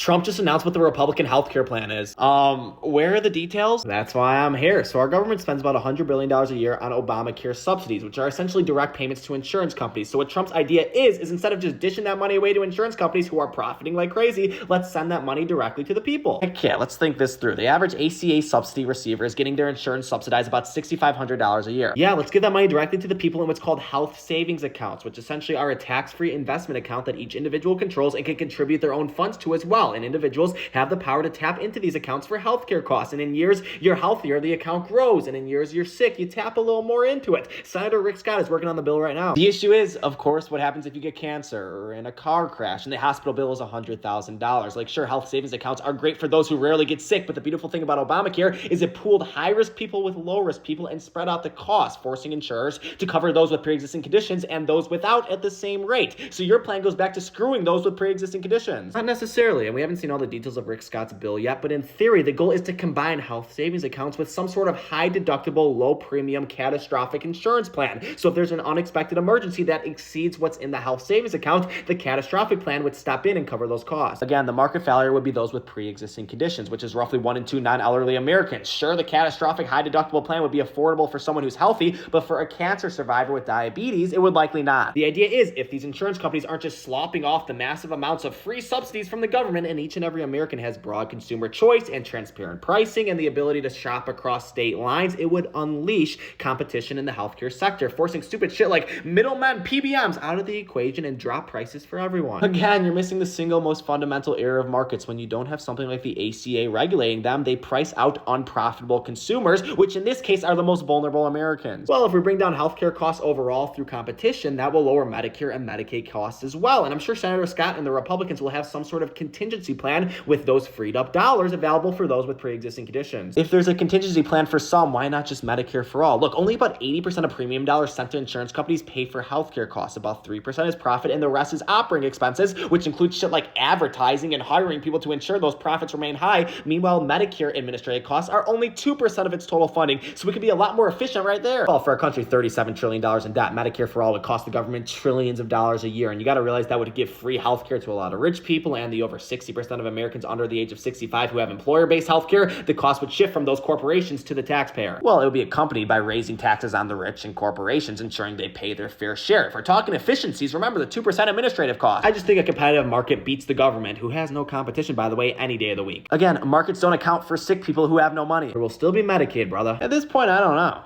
Trump just announced what the Republican healthcare plan is. Where are the details? That's why I'm here. So our government spends about $100 billion a year on Obamacare subsidies, which are essentially direct payments to insurance companies. So what Trump's idea is instead of just dishing that money away to insurance companies who are profiting like crazy, let's send that money directly to the people. Okay, let's think this through. The average ACA subsidy receiver is getting their insurance subsidized about $6,500 a year. Yeah, let's give that money directly to the people in what's called health savings accounts, which essentially are a tax-free investment account that each individual controls and can contribute their own funds to as well. And individuals have the power to tap into these accounts for healthcare costs. And in years you're healthier, the account grows. And in years you're sick, you tap a little more into it. Senator Rick Scott is working on the bill right now. The issue is, of course, what happens if you get cancer or in a car crash and the hospital bill is $100,000. Like, sure, health savings accounts are great for those who rarely get sick, but the beautiful thing about Obamacare is it pooled high-risk people with low-risk people and spread out the cost, forcing insurers to cover those with pre-existing conditions and those without at the same rate. So your plan goes back to screwing those with pre-existing conditions. Not necessarily, and we haven't seen all the details of Rick Scott's bill yet, but in theory, the goal is to combine health savings accounts with some sort of high-deductible, low-premium, catastrophic insurance plan. So if there's an unexpected emergency that exceeds what's in the health savings account, the catastrophic plan would step in and cover those costs. Again, the market failure would be those with pre-existing conditions, which is roughly 1 in 2 non-elderly Americans. Sure, the catastrophic high-deductible plan would be affordable for someone who's healthy, but for a cancer survivor with diabetes, it would likely not. The idea is, if these insurance companies aren't just slopping off the massive amounts of free subsidies from the government, and each and every American has broad consumer choice and transparent pricing and the ability to shop across state lines, it would unleash competition in the healthcare sector, forcing stupid shit like middlemen, PBMs out of the equation and drop prices for everyone. Again, you're missing the single most fundamental error of markets. When you don't have something like the ACA regulating them, they price out unprofitable consumers, which in this case are the most vulnerable Americans. Well, if we bring down healthcare costs overall through competition, that will lower Medicare and Medicaid costs as well. And I'm sure Senator Scott and the Republicans will have some sort of contingency plan with those freed up dollars available for those with pre-existing conditions. If there's a contingency plan for some, why not just Medicare for all? Look, only about 80% of premium dollars sent to insurance companies pay for healthcare costs. About 3% is profit, and the rest is operating expenses, which includes shit like advertising and hiring people to ensure those profits remain high. Meanwhile, Medicare administrative costs are only 2% of its total funding, so we could be a lot more efficient right there. Well, for a country $37 trillion in debt, Medicare for all would cost the government trillions of dollars a year, and you got to realize that would give free healthcare to a lot of rich people and the over 60% of Americans under the age of 65 who have employer-based healthcare. The cost would shift from those corporations to the taxpayer. Well, it would be accompanied by raising taxes on the rich and corporations, ensuring they pay their fair share. If we're talking efficiencies, remember the 2% administrative cost. I just think a competitive market beats the government, who has no competition, by the way, any day of the week. Again, markets don't account for sick people who have no money. There will still be Medicaid, brother. At this point, I don't know.